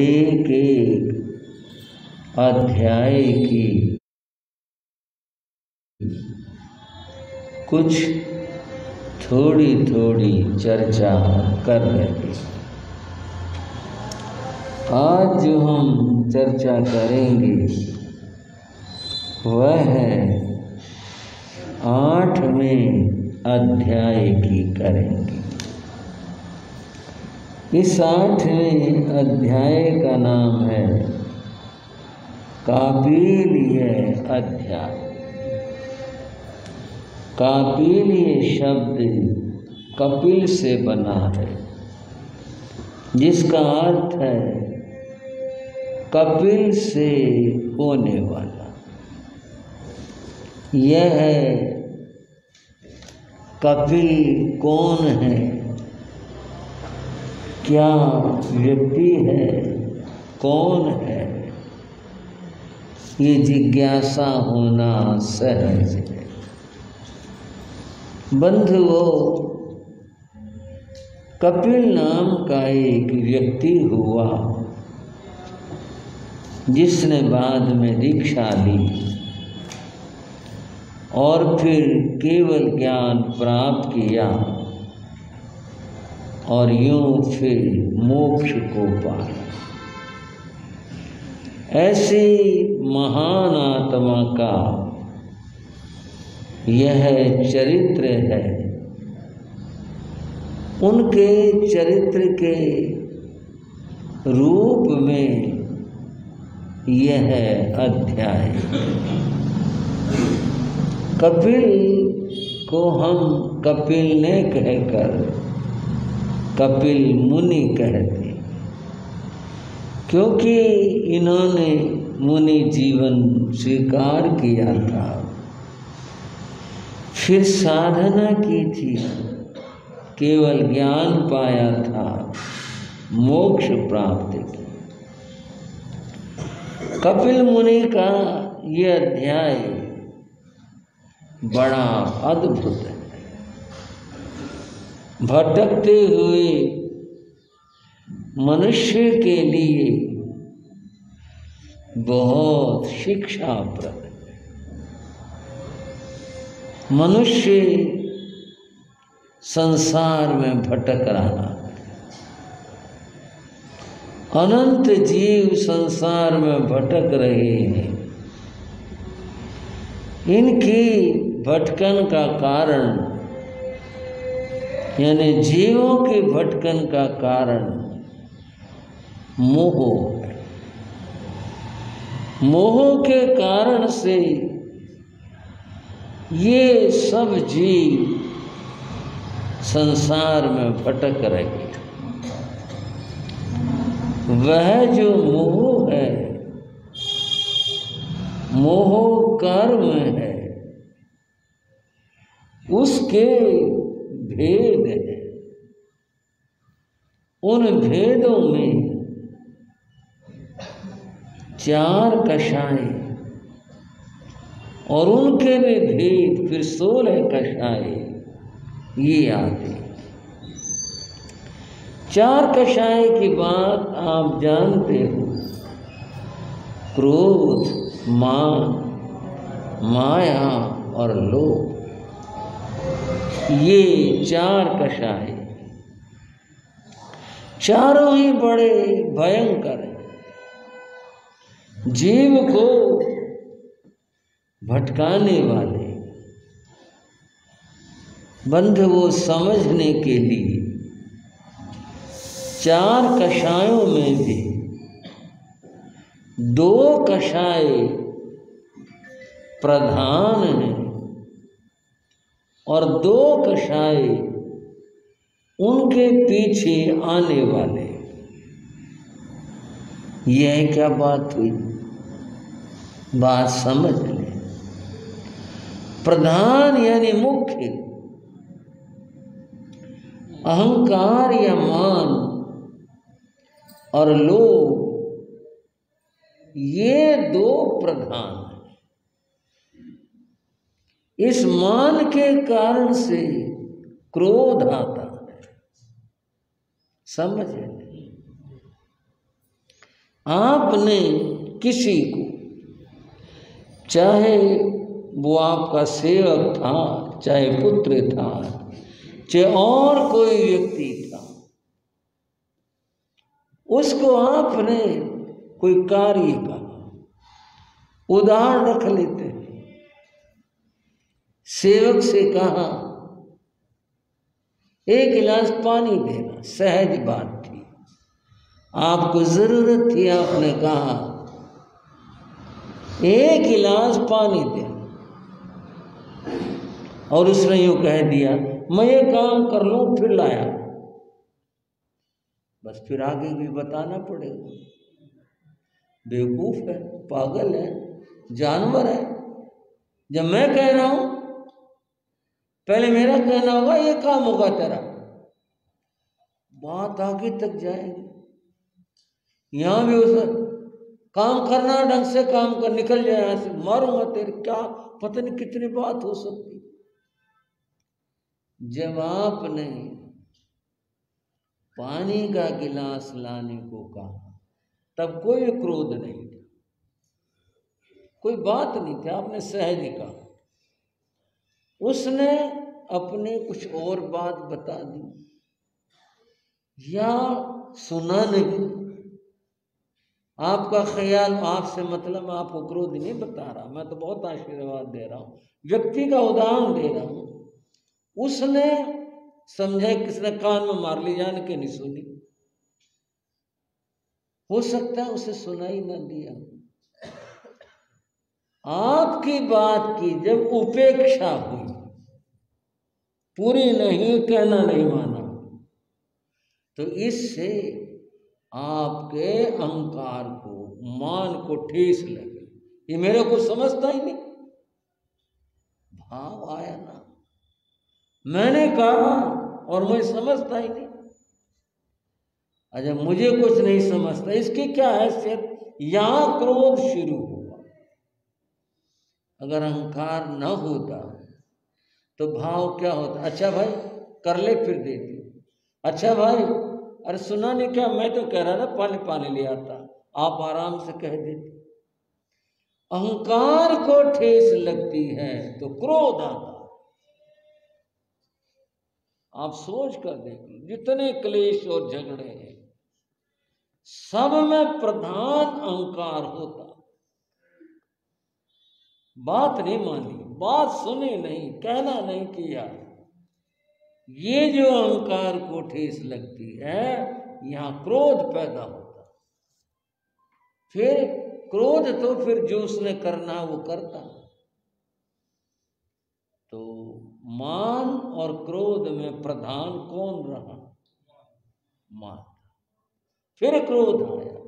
एक एक अध्याय की कुछ थोड़ी थोड़ी चर्चा कर रहे हैं। आज जो हम चर्चा करेंगे वह है 8वें अध्याय की करेंगे। इस 8वें अध्याय का नाम है कापील्य अध्याय। कापील्य शब्द कपिल से बना है, जिसका अर्थ है कपिल से होने वाला। यह है कपिल कौन है, क्या व्यक्ति है, कौन है, ये जिज्ञासा होना सहज है। बंधुओं, कपिल नाम का एक व्यक्ति हुआ जिसने बाद में दीक्षा ली और फिर केवल ज्ञान प्राप्त किया और यूं फिर मोक्ष को पाया। ऐसी महान आत्मा का यह चरित्र है। उनके चरित्र के रूप में यह अध्याय। कपिल को हम कपिल ने कहकर कपिल मुनि कहते, क्योंकि इन्होंने मुनि जीवन स्वीकार किया था, फिर साधना की थी, केवल ज्ञान पाया था, मोक्ष प्राप्त की। कपिल मुनि का ये अध्याय बड़ा अद्भुत है। भटकते हुए मनुष्य के लिए बहुत शिक्षाप्रद है। मनुष्य संसार में भटक रहा है। अनंत जीव संसार में भटक रहे हैं। इनकी भटकन का कारण, यानी जीवों की भटकन का कारण मोह है। मोह के कारण से ये सब जीव संसार में भटक रहे हैं। वह जो मोह है, मोह कर्म है, उसके भेद है। उन भेदों में 4 कषाय और उनके भी भेद फिर 16 कषाय ये आते। 4 कषाय की बात आप जानते हो। क्रोध, मान, माया और लोभ, ये 4 कषाय चारों ही बड़े भयंकर हैं। जीव को भटकाने वाले। बंधुओं, समझने के लिए 4 कषायों में भी 2 कषाय प्रधान हैं और 2 कषाय उनके पीछे आने वाले। यह क्या बात हुई? बात समझ लें। प्रधान यानी मुख्य, अहंकार या मान और लोभ, ये 2 प्रधान हैं। इस मान के कारण से क्रोध आता है। समझे? आपने किसी को, चाहे वो आपका सेवक था, चाहे पुत्र था, चाहे और कोई व्यक्ति था, उसको आपने कोई कार्य का उदाहरण रख लेते हैं। सेवक से कहा एक गिलास पानी देना, सहज बात थी, आपको जरूरत थी, आपने कहा एक गिलास पानी देना, और उसने यूं कह दिया मैं ये काम कर लूं फिर लाया, बस फिर आगे भी बताना पड़ेगा। बेवकूफ है, पागल है, जानवर है। जब मैं कह रहा हूं पहले मेरा कहना होगा, ये काम होगा तेरा, बात आगे तक जाएगी। यहां भी उसे काम करना, ढंग से काम कर, निकल जाए यहां से, मारूंगा तेरे, क्या पता नहीं कितनी बात हो सकती। जब आपने पानी का गिलास लाने को कहा तब कोई क्रोध नहीं था, कोई बात नहीं थी, आपने सहज ही कहा। उसने अपने कुछ और बात बता दी या सुना नहीं, आपका ख्याल, आपसे मतलब आपको क्रोध नहीं बता रहा, मैं तो बहुत आशीर्वाद दे रहा हूं, व्यक्ति का उदाहरण दे रहा हूं। उसने समझा, किसने कान में मार ली, जान के नहीं सुनी, हो सकता है उसे सुनाई ना दिया। आपकी बात की जब उपेक्षा हुई, पूरी नहीं, कहना नहीं माना, तो इससे आपके अहंकार को, मान को ठेस लगी, ये मेरे को समझता ही नहीं, भाव आया ना, मैंने कहा और मैं समझता ही नहीं। अच्छा, मुझे कुछ नहीं समझता, इसकी क्या हैसियत, यहां क्रोध शुरू हुआ। अगर अहंकार न होता तो भाव क्या होता, अच्छा भाई कर ले फिर दे दी, अच्छा भाई अरे सुना नहीं क्या, मैं तो कह रहा था पानी ले आता, आप आराम से कह देते। अहंकार को ठेस लगती है तो क्रोध आता। आप सोच कर देखिए, जितने क्लेश और झगड़े हैं सब में प्रधान अहंकार होता। बात नहीं मानी, बात सुनी नहीं, कहना नहीं किया, ये जो अहंकार को ठेस लगती है, यहां क्रोध पैदा होता। फिर क्रोध तो फिर जो उसने करना वो करता। तो मान और क्रोध में प्रधान कौन रहा, मान, फिर क्रोध आया।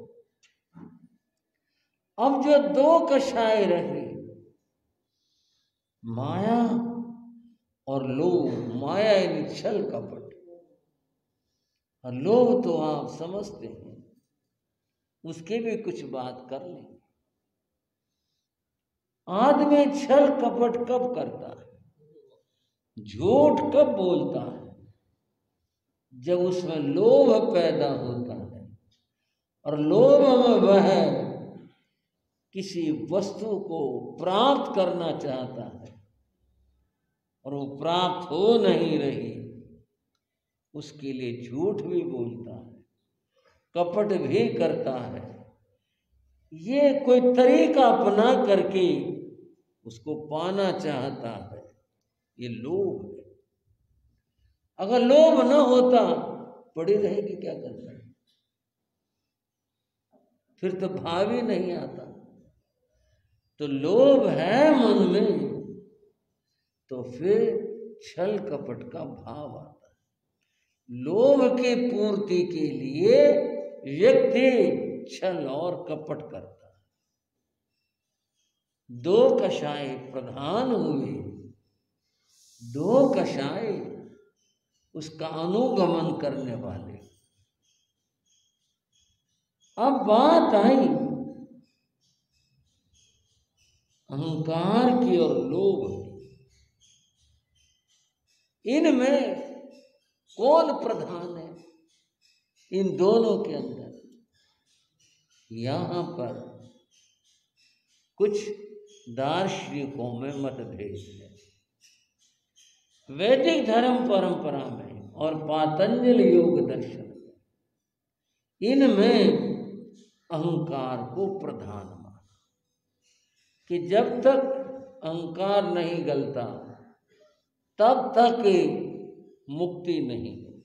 अब जो दो कषाय रहे, माया और लोभ, माया यानी छल कपट, और लोभ तो आप समझते हैं, उसके भी कुछ बात कर लेंगे। आदमी छल कपट कब करता है, झूठ कब बोलता है, जब उसमें लोभ पैदा होता है, और लोभ में वह किसी वस्तु को प्राप्त करना चाहता है और वो प्राप्त हो नहीं रही, उसके लिए झूठ भी बोलता है, कपट भी करता है। ये कोई तरीका अपना करके उसको पाना चाहता है, ये लोभ है। अगर लोभ न होता, पड़ी रहेगी, क्या करता है, फिर तो भाव ही नहीं आता। तो लोभ है मन में तो फिर छल कपट का भाव आता है। लोभ की पूर्ति के लिए व्यक्ति छल और कपट करता है। दो कषाय प्रधान हुए, दो कषाय उसका अनुगमन करने वाले। अब बात आई अहंकार की और लोभ की, इनमें कौन प्रधान है, इन दोनों के अंदर? यहाँ पर कुछ दार्शनिकों में मतभेद है। वैदिक धर्म परंपरा में और पातंजल योग दर्शन में इनमें अहंकार को प्रधान माना कि जब तक अहंकार नहीं गलता तब तक मुक्ति नहीं होती।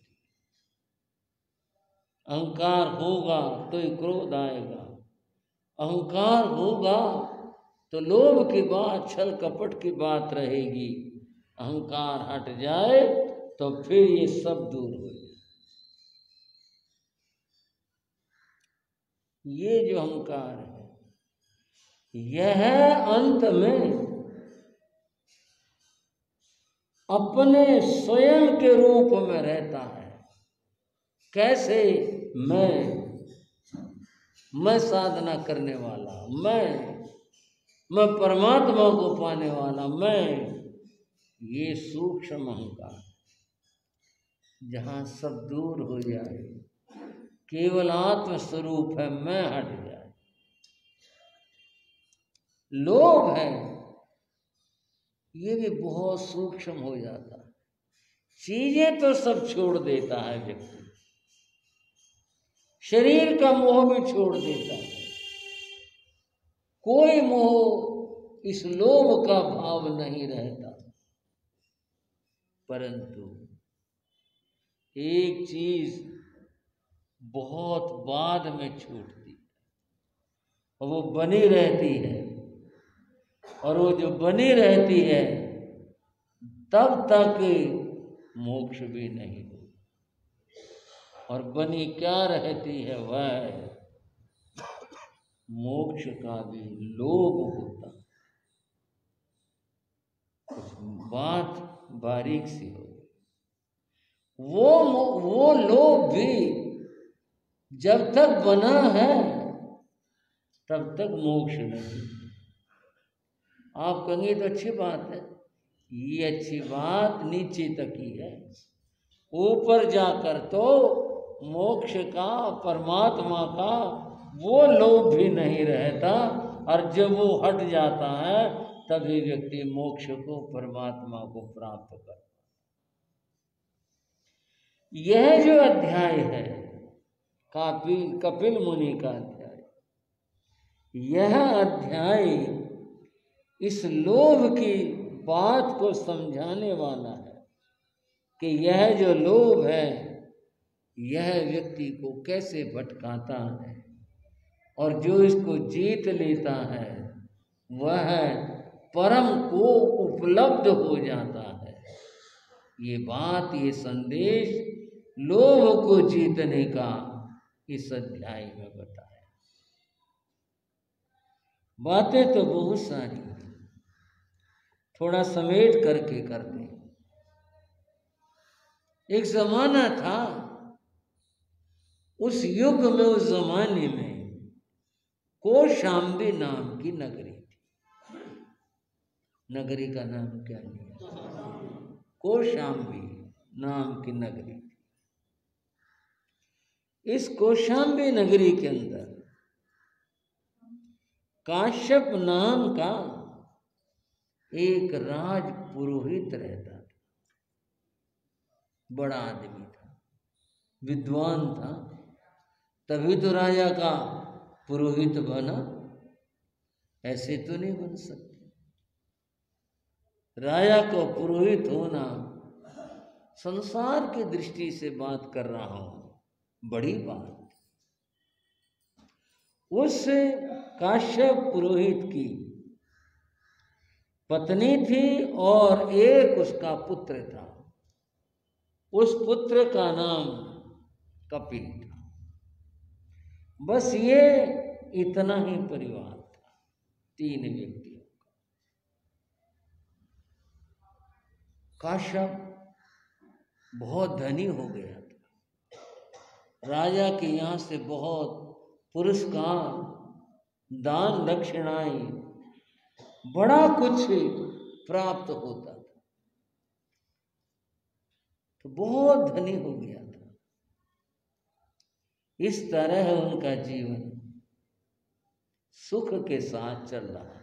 अहंकार होगा तो ही क्रोध आएगा, अहंकार होगा तो लोभ की बात, छल कपट की बात रहेगी। अहंकार हट जाए तो फिर ये सब दूर हो जाए। ये जो अहंकार है यह अंत में अपने स्वयं के रूप में रहता है। कैसे? मैं साधना करने वाला, मैं परमात्मा को पाने वाला, ये सूक्ष्म अहंकार जहाँ सब दूर हो जाए, केवल आत्म स्वरूप है, मैं हट जाए। लोभ है, ये भी बहुत सूक्ष्म हो जाता है। चीजें तो सब छोड़ देता है व्यक्ति, शरीर का मोह भी छोड़ देता है, कोई मोह इस लोभ का भाव नहीं रहता। परंतु एक चीज बहुत बाद में छूटती है और वो बनी रहती है, और वो जो बनी रहती है तब तक मोक्ष भी नहीं हो। और बनी क्या रहती है? वह मोक्ष का भी लोभ होता। कुछ बात बारीक सी हो, वो लोभ भी जब तक बना है तब तक मोक्ष नहीं। आप कहेंगे तो अच्छी बात है, ये अच्छी बात नीचे तक ही है, ऊपर जाकर तो मोक्ष का, परमात्मा का वो लोभ भी नहीं रहता। और जब वो हट जाता है तभी व्यक्ति मोक्ष को, परमात्मा को प्राप्त करता। यह जो अध्याय है कपिल मुनि का अध्याय, यह अध्याय इस लोभ की बात को समझाने वाला है कि यह जो लोभ है यह व्यक्ति को कैसे भटकाता है, और जो इसको जीत लेता है वह परम को उपलब्ध हो जाता है। ये बात, ये संदेश लोभ को जीतने का इस अध्याय में बताया। बातें तो बहुत सारी, थोड़ा समेट करके करते हैं। एक जमाना था, उस युग में, उस जमाने में कौशाम्बी नाम की नगरी थी। नगरी का नाम क्या लिया? कौशाम्बी नाम की नगरी थी। इस कौशाम्बी नगरी के अंदर काश्यप नाम का एक राज पुरोहित रहता था। बड़ा आदमी था, विद्वान था, तभी तो राजा का पुरोहित बना, ऐसे तो नहीं बन सकते। राजा को पुरोहित होना, संसार की दृष्टि से बात कर रहा हूं, बड़ी बात। उस काश्यप पुरोहित की पत्नी थी और एक उसका पुत्र था। उस पुत्र का नाम कपिल था। बस ये इतना ही परिवार था, 3 व्यक्तियों का। काश्यप बहुत धनी हो गया था। राजा के यहाँ से बहुत पुरस्कार, दान दक्षिणाएं, बड़ा कुछ प्राप्त होता था, तो बहुत धनी हो गया था। इस तरह उनका जीवन सुख के साथ चल रहा था,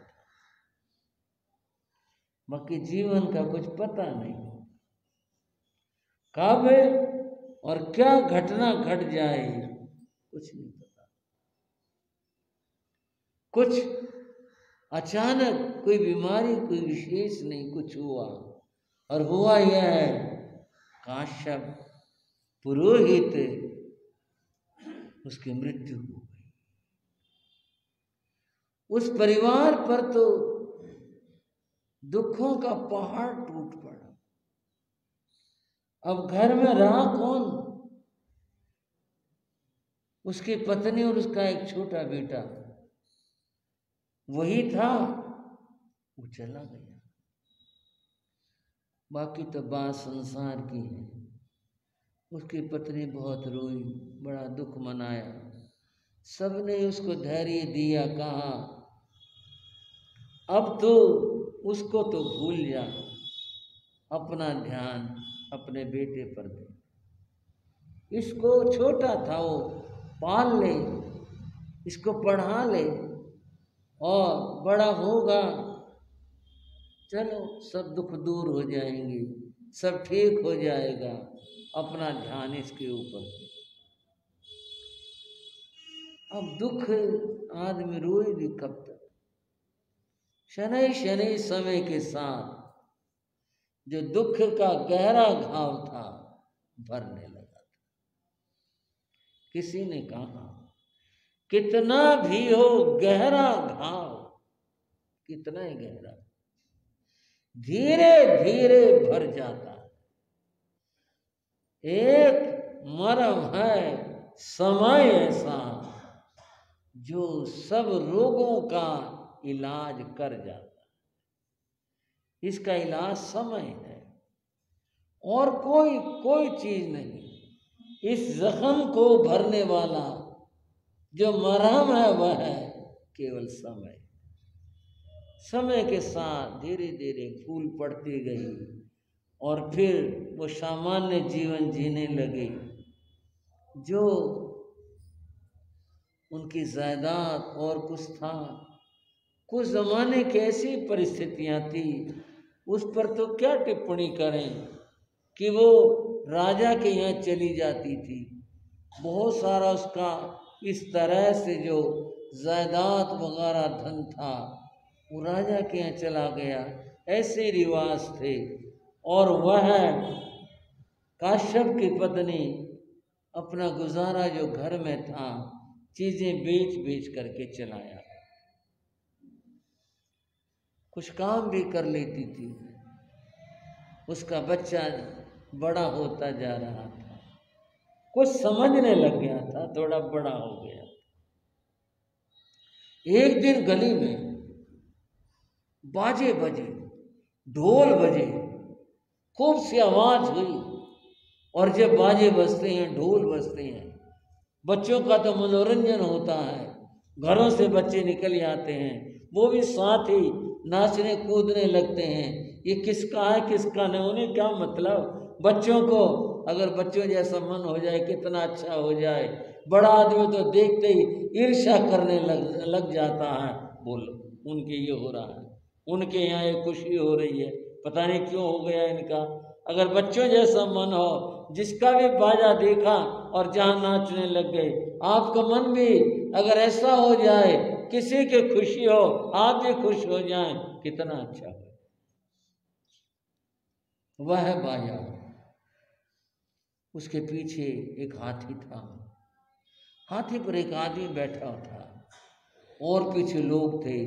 बाकी जीवन का कुछ पता नहीं, कब और क्या घटना घट जाए कुछ नहीं पता। कुछ अचानक कोई बीमारी, कोई विशेष नहीं, कुछ हुआ, और हुआ यह है काश्यप पुरोहित उसकी मृत्यु हो गई। उस परिवार पर तो दुखों का पहाड़ टूट पड़ा। अब घर में रहा कौन? उसकी पत्नी और उसका एक छोटा बेटा, वही था, वो चला गया। बाकी तो बात संसार की है। उसकी पत्नी बहुत रोई, बड़ा दुख मनाया, सबने उसको धैर्य दिया, कहा अब तो उसको तो भूल जा, अपना ध्यान अपने बेटे पर दे, इसको छोटा था वो पाल ले, इसको पढ़ा ले, और बड़ा होगा चलो सब दुख दूर हो जाएंगे, सब ठीक हो जाएगा, अपना ध्यान इसके ऊपर। अब दुख आदमी रोए भी कब तक? शनै शनै समय के साथ जो दुख का गहरा घाव था भरने लगा था। किसी ने कहा कितना भी हो गहरा घाव, कितना ही गहरा, धीरे धीरे भर जाता है। एक मरम है समय ऐसा जो सब रोगों का इलाज कर जाता है। इसका इलाज समय है और कोई चीज नहीं। इस जख्म को भरने वाला जो मरहम है वह है केवल समय। समय के साथ धीरे धीरे फूल पड़ती गई और फिर वो सामान्य जीवन जीने लगे। जो उनकी जायदाद और कुछ था, कुछ जमाने की ऐसी परिस्थितियां थी, उस पर तो क्या टिप्पणी करें कि वो राजा के यहाँ चली जाती थी। बहुत सारा उसका इस तरह से जो जायदाद वगैरह धन था वो राजा के यहाँ चला गया, ऐसे रिवाज थे। और वह काश्यप की पत्नी अपना गुजारा जो घर में था चीजें बेच बेच करके चलाया, कुछ काम भी कर लेती थी। उसका बच्चा बड़ा होता जा रहा था, कुछ समझने लग गया था, थोड़ा बड़ा हो गया। एक दिन गली में बाजे बजे, ढोल बजे, खूब सी आवाज हुई। और जब बाजे बजते हैं, ढोल बजते हैं, बच्चों का तो मनोरंजन होता है, घरों से बच्चे निकल आते हैं, वो भी साथ ही नाचने कूदने लगते हैं। ये किसका है किसका नहीं, उन्हें क्या मतलब। बच्चों को अगर बच्चों जैसा मन हो जाए कितना अच्छा हो जाए। बड़ा आदमी तो देखते ही ईर्ष्या करने लग जाता है। बोलो उनके ये हो रहा है, उनके यहाँ ये खुशी हो रही है, पता नहीं क्यों हो गया इनका। अगर बच्चों जैसा मन हो, जिसका भी बाजा देखा और जहाँ नाचने लग गए, आपका मन भी अगर ऐसा हो जाए, किसी की खुशी हो आप भी खुश हो जाएं, कितना अच्छा हो। वह बाजा, उसके पीछे एक हाथी था, हाथी पर एक आदमी बैठा था और पीछे लोग थे।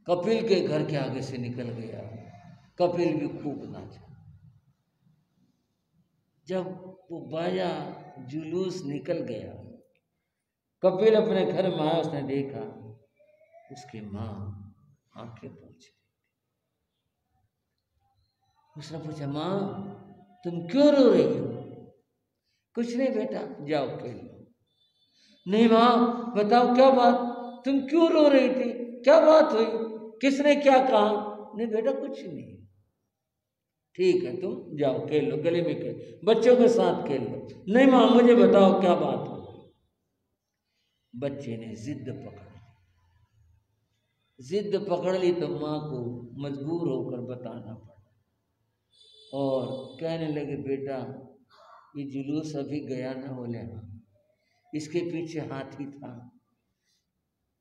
कपिल के घर के आगे से निकल गया, कपिल भी खूब नाचा। जब वो बाजा जुलूस निकल गया, कपिल अपने घर में आया, उसने देखा उसकी माँ आंखें पोंछ रही। उसने पूछा, माँ तुम क्यों रो रही हो? कुछ नहीं बेटा, जाओ खेल लो। नहीं माँ बताओ क्या बात, तुम क्यों रो रही थी, क्या बात हुई, किसने क्या कहा? नहीं बेटा कुछ नहीं। ठीक है तुम जाओ खेल लो, गले में खेल, बच्चों के साथ खेल लो। नहीं माँ मुझे बताओ क्या बात हो। बच्चे ने जिद पकड़ी, जिद पकड़ ली तो माँ को मजबूर होकर बताना पड़ा और कहने लगे बेटा ये जुलूस अभी गया ना? बोले हाँ। इसके पीछे हाथी था?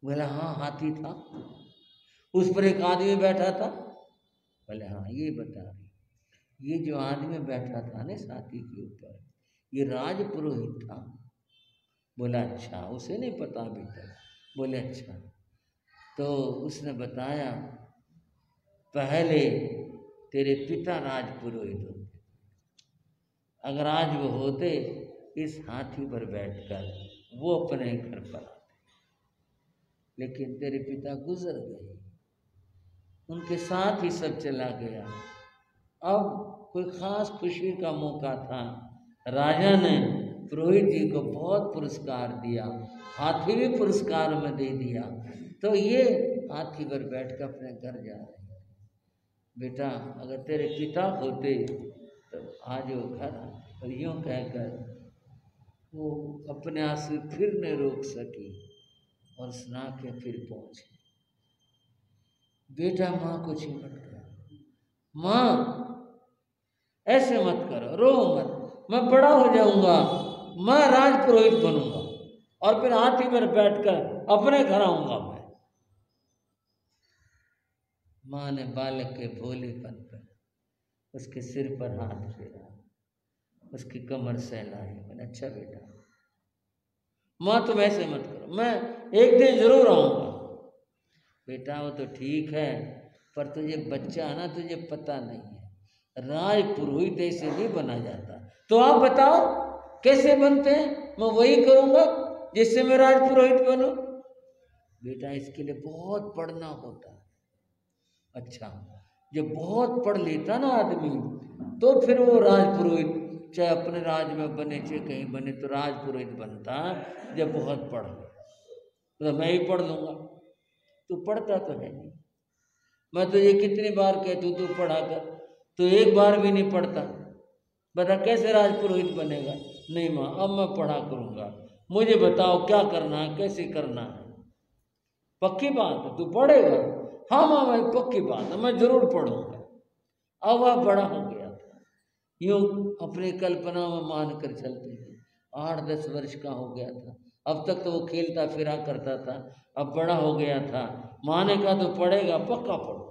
बोला हाँ हाथी था। उस पर एक आदमी बैठा था? बोले हाँ। ये बता रही ये जो आदमी बैठा था ना हाथी के ऊपर ये राज पुरोहित था? बोला अच्छा। उसे नहीं पता अभी तक? बोले अच्छा। तो उसने बताया पहले तेरे पिता राज पुरोहित होते, अगर आज वो होते इस हाथी पर बैठकर वो अपने घर पर आते, लेकिन तेरे पिता गुजर गए, उनके साथ ही सब चला गया। अब कोई खास खुशी का मौका था, राजा ने पुरोहित जी को बहुत पुरस्कार दिया, हाथी भी पुरस्कार में दे दिया। तो ये हाथी पर बैठकर अपने घर जा रहे हैं। बेटा अगर तेरे पिता होते तो आज वो घर आते। और यूँ कहकर वो अपने आंसू फिर न रोक सकी और सुना के फिर पहुंचे। बेटा माँ को चिमट गया, माँ ऐसे मत करो, रो मत, मैं बड़ा हो जाऊंगा, मैं राजपुरोहित बनूंगा और फिर हाथी पर बैठकर अपने घर आऊंगा मैं। माँ ने बालक के भोलेपन पर उसके सिर पर हाथ फेरा, उसकी कमर सहलाई। मैंने अच्छा बेटा माँ तुम ऐसे मत करो, मैं एक दिन जरूर आऊंगा। बेटा वो तो ठीक है पर तुझे बच्चा है ना, तुझे पता नहीं है राज पुरोहित ऐसे नहीं बना जाता। तो आप बताओ कैसे बनते हैं? मैं वही करूंगा जिससे मैं राज पुरोहित बनूं। बेटा इसके लिए बहुत पढ़ना होता है। अच्छा जब बहुत पढ़ लेता ना आदमी तो फिर वो राजपुरोहित, चाहे अपने राज में बने चाहे कहीं बने, तो राजपुरोहित बनता जब बहुत पढ़ ले। तो मैं ही पढ़ लूँगा, तू पढ़ता तो है नहीं। मैं तुझे कितनी बार कहता हूँ तू पढ़ा कर, तो एक बार भी नहीं पढ़ता। बता कैसे राजपुरोहित बनेगा? नहीं माँ अब मैं पढ़ा करूँगा, मुझे बताओ क्या करना है, कैसे करना है। पक्की बात है तू पढ़ेगा? हाँ माँ भाई पक्की बात है, मैं जरूर पढ़ूंगा। अब वह बड़ा हो गया था, यूँ अपनी कल्पना में मान कर चलते थे। 8-10 वर्ष का हो गया था। अब तक तो वो खेलता फिरा करता था, अब बड़ा हो गया था। माँ ने कहा तो पढ़ेगा, पक्का पढ़ो।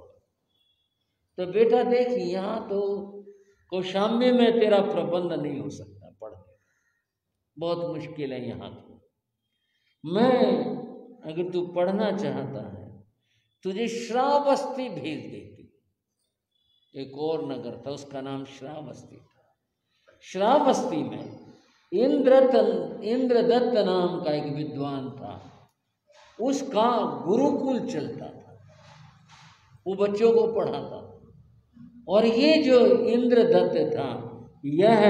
तो बेटा देख यहाँ तो कौशाम्बी में तेरा प्रबंध नहीं हो सकता, पढ़ने बहुत मुश्किल है यहाँ तो। मैं अगर तू पढ़ना चाहता है तुझे श्रावस्ती भेज देती। एक और नगर था उसका नाम श्रावस्ती था। श्रावस्ती में इंद्रदत्त नाम का एक विद्वान था, उसका गुरुकुल चलता था, वो बच्चों को पढ़ाता था। और ये जो इंद्रदत्त था यह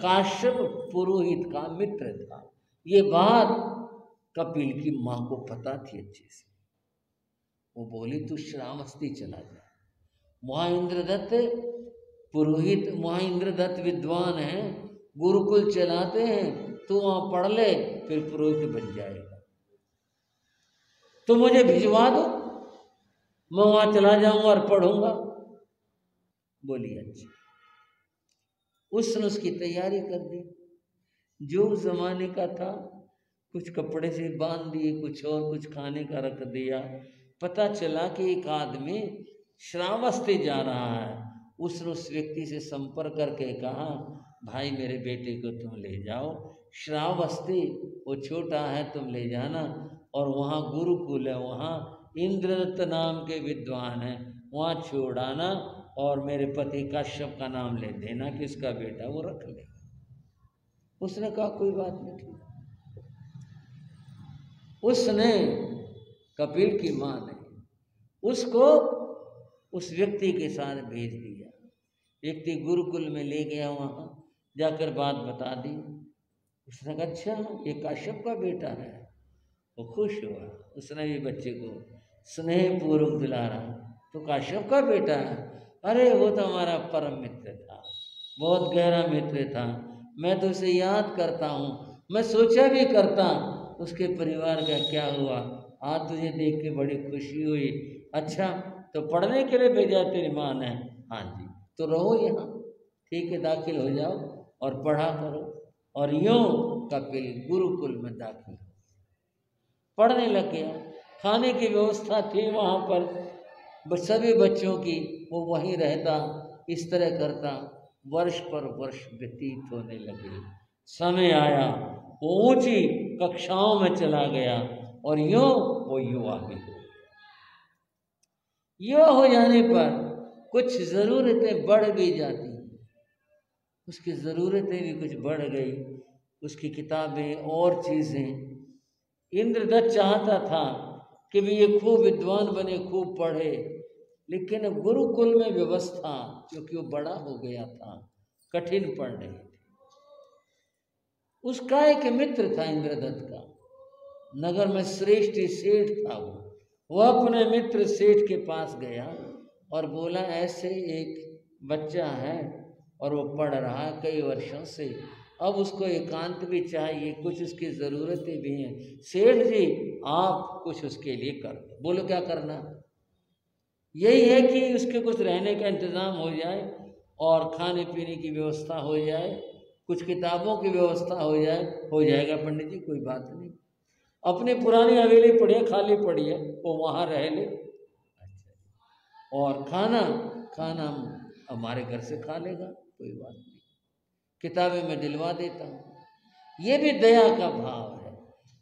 काश्यप पुरोहित का मित्र था। ये बात कपिल की माँ को पता थी अच्छे से। वो बोली तू श्रावस्ती चला जा, वहाँ इंद्रदत्त पुरोहित, वहाँ इंद्रदत्त विद्वान है, गुरुकुल चलाते हैं, तू वहाँ पढ़ ले फिर पुरोहित बन जाएगा। तो मुझे भिजवा दो, मैं वहाँ चला जाऊंगा और पढ़ूंगा। बोली अच्छा। उसने उसकी तैयारी कर दी, जो उस जमाने का था, कुछ कपड़े से बांध दिए, कुछ और कुछ खाने का रख दिया। पता चला कि एक आदमी श्रावस्ती जा रहा है। उसने उस व्यक्ति से संपर्क करके कहा भाई मेरे बेटे को तुम ले जाओ श्रावस्ती, वो छोटा है तुम ले जाना, और वहाँ गुरुकुल है, वहाँ इंद्रदत्त नाम के विद्वान हैं, वहाँ छोड़ आना, और मेरे पति काश्यप का नाम ले देना कि उसका बेटा वो रख ले। उसने कहा कोई बात नहीं ठीक। उसने कपिल की माँ ने उसको उस व्यक्ति के साथ भेज दिया। व्यक्ति गुरुकुल में ले गया, वहाँ जाकर बात बता दी। उसने कहा अच्छा ये काश्यप का बेटा है। वो खुश हुआ, उसने भी बच्चे को स्नेहपूर्वक दुलारा। तो काश्यप का बेटा है? अरे वो तो हमारा परम मित्र था, बहुत गहरा मित्र था, मैं तो उसे याद करता हूँ, मैं सोचा भी करता उसके परिवार का क्या हुआ, आज तुझे देख के बड़ी खुशी हुई। अच्छा, तो पढ़ने के लिए भेजा तेरी माँ ने? हाँ जी। तो रहो यहाँ, ठीक है, दाखिल हो जाओ और पढ़ा करो। और यूं कपिल गुरुकुल में दाखिल पढ़ने लग गया। खाने की व्यवस्था थी वहाँ पर सभी बच्चों की, वो वहीं रहता, इस तरह करता। वर्ष पर वर्ष व्यतीत होने लगे। समय आया, वो ऊंची कक्षाओं में चला गया और यूं वो युवा भी हो गया। युवा हो जाने पर कुछ ज़रूरतें बढ़ भी जाती, उसकी ज़रूरतें भी कुछ बढ़ गई, उसकी किताबें और चीज़ें। इंद्रदत्त चाहता था कि भी ये खूब विद्वान बने, खूब पढ़े, लेकिन गुरुकुल में व्यवस्था, क्योंकि वो बड़ा हो गया था, कठिन पड़ रही थी। उसका एक मित्र था इंद्रदत्त का, नगर में श्रेष्ठ सेठ था वो अपने मित्र सेठ के पास गया और बोला, ऐसे एक बच्चा है और वो पढ़ रहा है कई वर्षों से, अब उसको एकांत भी चाहिए, कुछ उसकी ज़रूरतें भी हैं। सेठ जी, आप कुछ उसके लिए कर दो। बोलो क्या करना? यही है कि उसके कुछ रहने का इंतज़ाम हो जाए और खाने पीने की व्यवस्था हो जाए, कुछ किताबों की व्यवस्था हो जाए। हो जाएगा पंडित जी, कोई बात नहीं। अपनी पुरानी हवेली पड़ी, खाली पड़ी है, वो वहाँ रह ले। और खाना हमारे घर से खा लेगा, कोई बात नहीं, किताबें मैं दिलवा देता हूँ। ये भी दया का भाव है।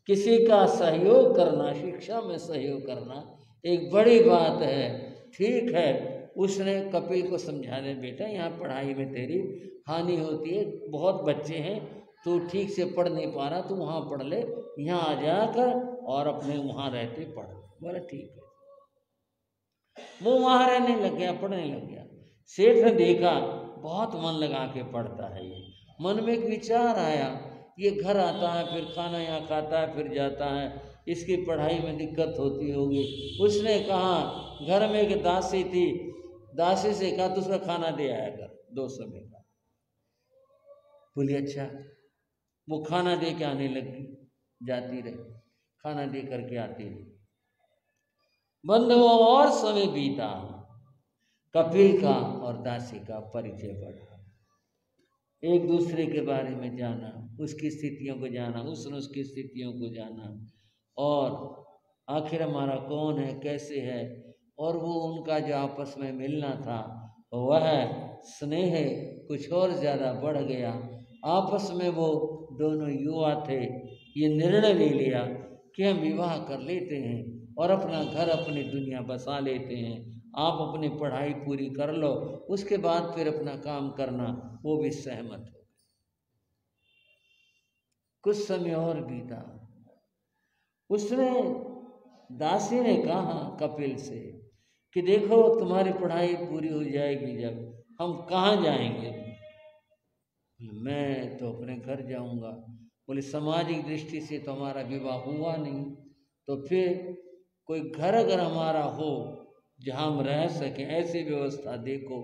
किसी का सहयोग करना, शिक्षा में सहयोग करना एक बड़ी बात है। ठीक है, उसने कपिल को समझा दे, बेटा यहाँ पढ़ाई में तेरी हानि होती है, बहुत बच्चे हैं, तू ठीक से पढ़ नहीं पा रहा, तू वहाँ पढ़ ले, यहाँ आ जाकर और अपने वहाँ रहते पढ़। बोला ठीक है। वो वहाँ रहने लग गया, पढ़ने लग गया। सेठ ने देखा बहुत मन लगा के पढ़ता है ये। मन में एक विचार आया, ये घर आता है, फिर खाना यहाँ खाता है, फिर जाता है, इसकी पढ़ाई में दिक्कत होती होगी। उसने कहा, घर में एक दासी थी, दासी से कहा तो उसका खाना दे आया कर 2 समय का। बोली अच्छा। वो खाना दे के आने लगी, जाती रही, खाना दे करके आती रही। बंद हुआ और समय बीता। कपिल का और दासी का परिचय बढ़ा, एक दूसरे के बारे में जाना, उसकी स्थितियों को जाना, उसने उसकी स्थितियों को जाना, और आखिर हमारा कौन है, कैसे है। और वो उनका जो आपस में मिलना था, वह स्नेह कुछ और ज़्यादा बढ़ गया। आपस में वो दोनों युवा थे, ये निर्णय ले लिया कि हम विवाह कर लेते हैं और अपना घर, अपनी दुनिया बसा लेते हैं। आप अपनी पढ़ाई पूरी कर लो, उसके बाद फिर अपना काम करना। वो भी सहमत हो। कुछ समय और बीता। उसने, दासी ने कहा कपिल से कि देखो तुम्हारी पढ़ाई पूरी हो जाएगी जब, हम कहाँ जाएंगे? मैं तो अपने घर जाऊंगा। बोले सामाजिक दृष्टि से तो हमारा विवाह हुआ नहीं, तो फिर कोई घर अगर हमारा हो जहाँ हम रह सकें, ऐसी व्यवस्था देखो।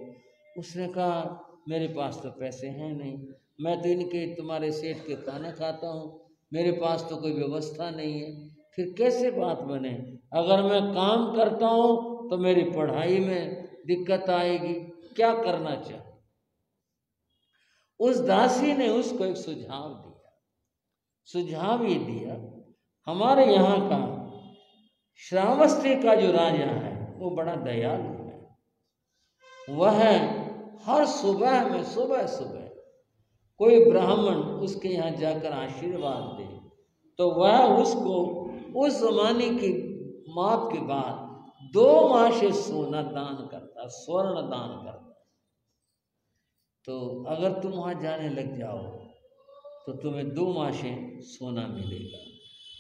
उसने कहा मेरे पास तो पैसे हैं नहीं, मैं तो इनके तुम्हारे सेठ के खाना खाता हूँ, मेरे पास तो कोई व्यवस्था नहीं है, फिर कैसे बात बने? अगर मैं काम करता हूँ तो मेरी पढ़ाई में दिक्कत आएगी, क्या करना चाहिए? उस दासी ने उसको एक सुझाव दिया। सुझाव ये दिया, हमारे यहाँ का श्रावस्ती का जो राजा है वो बड़ा दयालु है। वह हर सुबह में, सुबह सुबह कोई ब्राह्मण उसके यहाँ जाकर आशीर्वाद दे तो वह उसको उस जमाने की माप के बाद 2 माशे सोना दान करता, स्वर्ण दान करता। तो अगर तुम वहाँ जाने लग जाओ तो तुम्हें 2 माशे सोना मिलेगा,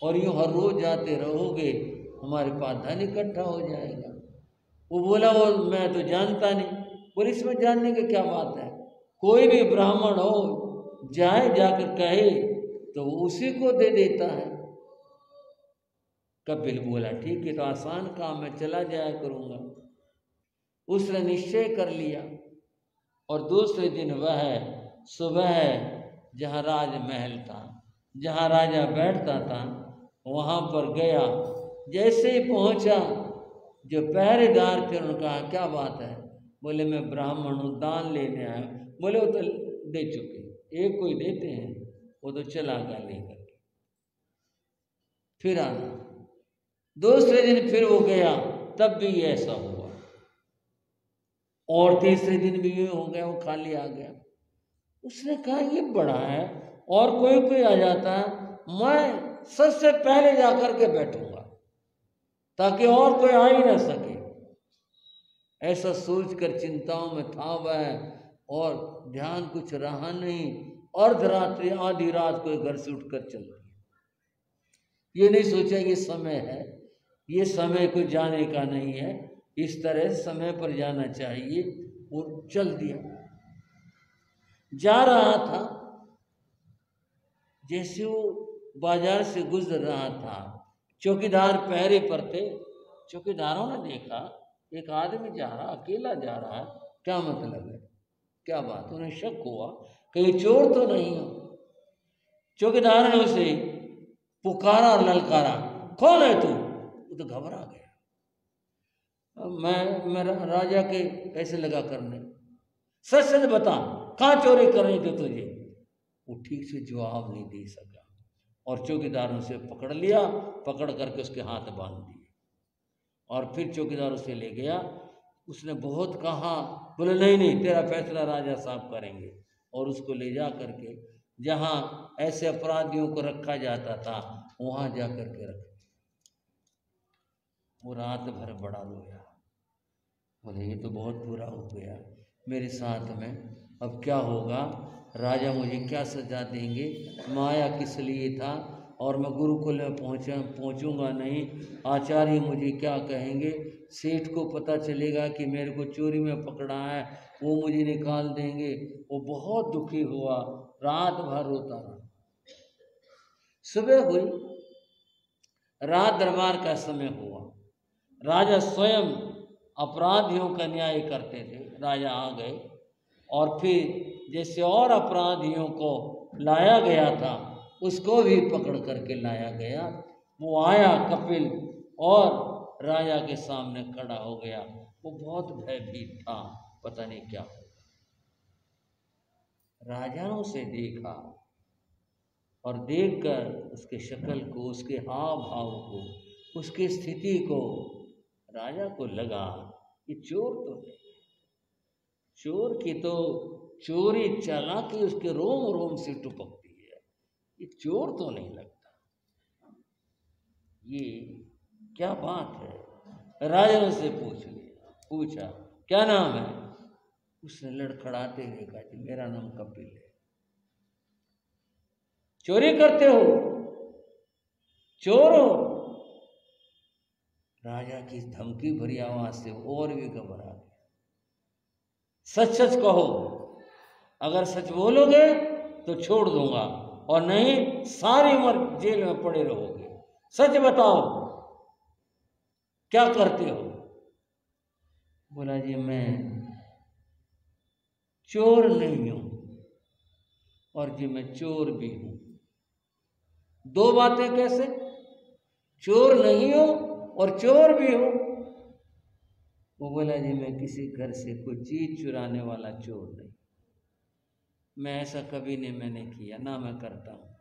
और यूँ हर रोज जाते रहोगे, हमारे पास धन इकट्ठा हो जाएगा। वो बोला, वो मैं तो जानता नहीं। बोले इसमें जानने की क्या बात है, कोई भी ब्राह्मण हो जाए, जाकर कहे तो उसी को दे देता है। कपिल बोला ठीक है, तो आसान काम, मैं चला जाया करूँगा। उसने निश्चय कर लिया और दूसरे दिन वह सुबह जहाँ राजमहल था, जहाँ राजा बैठता था, वहाँ पर गया, जैसे ही पहुँचा जो पहरेदार थे उन्होंने कहा क्या बात है? बोले मैं ब्राह्मण हूँ, दान लेने आया। बोले वो तो दे चुके, एक कोई देते हैं, वो तो चला गया लेकर के। फिर आना, दूसरे दिन फिर वो गया, तब भी ऐसा हुआ, और तीसरे दिन भी ये हो गया, वो खाली आ गया। उसने कहा ये बड़ा है, और कोई कोई आ जाता है, मैं सबसे पहले जाकर के बैठूंगा ताकि और कोई आ ही ना सके। ऐसा सोचकर चिंताओं में था वह, और ध्यान कुछ रहा नहीं। अर्धरात्रि आधी रात को घर से उठकर चल दिया। ये नहीं सोचा ये समय है, ये समय कोई जाने का नहीं है, इस तरह समय पर जाना चाहिए, और चल दिया। जा रहा था, जैसे वो बाजार से गुजर रहा था, चौकीदार पहरे पर थे। चौकीदारों ने देखा एक आदमी जा रहा, अकेला जा रहा है, क्या मतलब है, क्या बात? उन्हें शक हुआ कहीं चोर तो नहीं हो। चौकीदार ने उसे पुकारा और ललकारा, कौन है तू? वो तो घबरा गया। मैं राजा के पैसे लगा करने, सच सच बता कहाँ चोरी करनी थी तुझे? वो ठीक से जवाब नहीं दे सका, और चौकीदार ने उसे पकड़ लिया, पकड़ करके उसके हाथ बांध दिए, और फिर चौकीदार उसे ले गया। उसने बहुत कहा, बोले नहीं नहीं तेरा फैसला राजा साहब करेंगे, और उसको ले जा करके जहाँ ऐसे अपराधियों को रखा जाता था वहाँ जा करके रख। वो रात भर बड़ा रोया, बोले ये तो बहुत बुरा हो गया मेरे साथ में, अब क्या होगा? राजा मुझे क्या सजा देंगे? मैं आया किस लिए था, और मैं गुरुकुल में पहुंचूंगा नहीं, आचार्य मुझे क्या कहेंगे? सेठ को पता चलेगा कि मेरे को चोरी में पकड़ा है, वो मुझे निकाल देंगे। वो बहुत दुखी हुआ, रात भर रोता रहा। सुबह हुई, रात दरबार का समय हुआ, राजा स्वयं अपराधियों का न्याय करते थे। राजा आ गए, और फिर जैसे और अपराधियों को लाया गया था उसको भी पकड़ करके लाया गया। वो आया कपिल, और राजा के सामने खड़ा हो गया। वो बहुत भयभीत था, पता नहीं क्या होगा। राजा ने उसे देखा, और देखकर उसके शक्ल को, उसके हाव भाव को, उसकी स्थिति को, राजा को लगा कि चोर तो नहीं, चोर की तो चोरी चालाकी उसके रोम रोम से टुपकती है, ये चोर तो नहीं लगता। ये क्या बात है? राजा ने उससे पूछा क्या नाम है? उसने लड़खड़ाते हुए कहा कि मेरा नाम कपिल है। चोरी करते हो? चोर हो? राजा की धमकी भरी आवाज से और भी घबरा गया। सच सच कहो, अगर सच बोलोगे तो छोड़ दूंगा, और नहीं सारी उम्र जेल में पड़े रहोगे। सच बताओ क्या करते हो? बोला जी मैं चोर नहीं हूं, और जी मैं चोर भी हूं। दो बातें कैसे? चोर नहीं हो और चोर भी हो? वो बोला जी मैं किसी घर से कोई चीज चुराने वाला चोर नहीं, मैं ऐसा कभी नहीं मैंने किया, ना मैं करता हूं।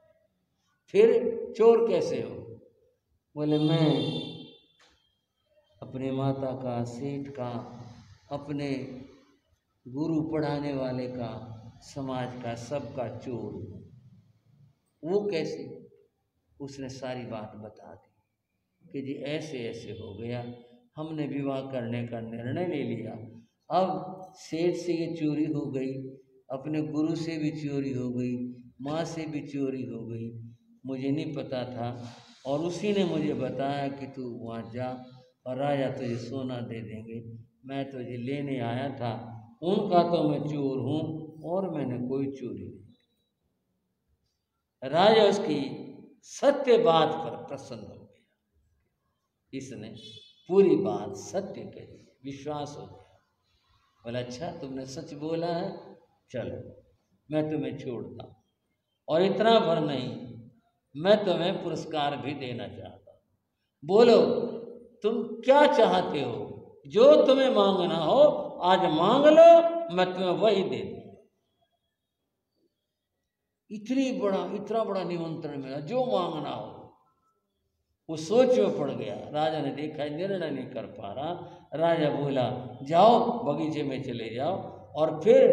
फिर चोर कैसे हो? बोले मैं अपने माता का, सेठ का, अपने गुरु पढ़ाने वाले का, समाज का, सबका चोर हूं। वो कैसे? उसने सारी बात बता दी कि जी ऐसे ऐसे हो गया, हमने विवाह करने का निर्णय ले लिया, अब सेठ से ये चोरी हो गई, अपने गुरु से भी चोरी हो गई, माँ से भी चोरी हो गई, मुझे नहीं पता था, और उसी ने मुझे बताया कि तू वहाँ जा और राजा तुझे सोना दे देंगे, मैं तुझे लेने आया था। उनका तो मैं चोर हूँ, और मैंने कोई चोरी नहीं। राजा उसकी सत्य बात पर प्रसन्न हो गया, इसने पूरी बात सत्य कही, विश्वास हो गया। बोला अच्छा तुमने सच बोला है, चलो मैं तुम्हें छोड़ता हूं, और इतना भर नहीं, मैं तुम्हें पुरस्कार भी देना चाहता हूँ। बोलो तुम क्या चाहते हो, जो तुम्हें मांगना हो आज मांग लो, मैं तुम्हें वही दे दूंगा। इतना बड़ा निमंत्रण मिला, जो मांगना हो। वो सोच में पड़ गया। राजा ने देखा निर्णय नहीं कर पा रहा। राजा बोला जाओ बगीचे में चले जाओ और फिर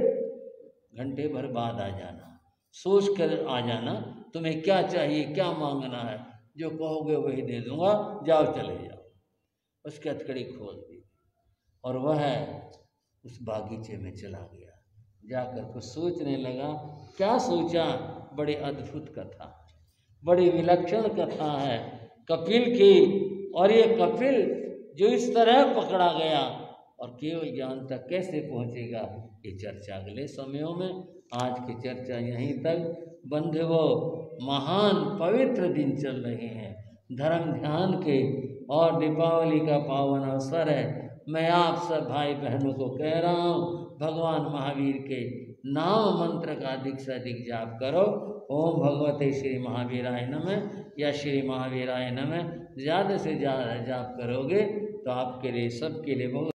घंटे भर बाद आ जाना, सोच कर आ जाना, तुम्हें क्या चाहिए, क्या मांगना है, जो कहोगे वही दे दूंगा, जाओ चले जाओ। उसकी हथकड़ी खोल दी और वह उस बागीचे में चला गया। जाकर कुछ सोचने लगा। क्या सोचा, बड़ी अद्भुत कथा, बड़ी विलक्षण कथा है कपिल की। और ये कपिल जो इस तरह पकड़ा गया और केवल ज्ञान तक कैसे पहुंचेगा, ये चर्चा अगले समयों में। आज की चर्चा यहीं तक। बंधुओं, महान पवित्र दिन चल रहे हैं धर्म ध्यान के, और दीपावली का पावन अवसर है। मैं आप सब भाई बहनों को कह रहा हूँ, भगवान महावीर के नाम मंत्र का अधिक से अधिक जाप करो। ओम भगवते श्री महावीराय नमः या श्री महावीराय नमः ज़्यादा से ज़्यादा जाप करोगे तो आपके लिए, सबके लिए बहुत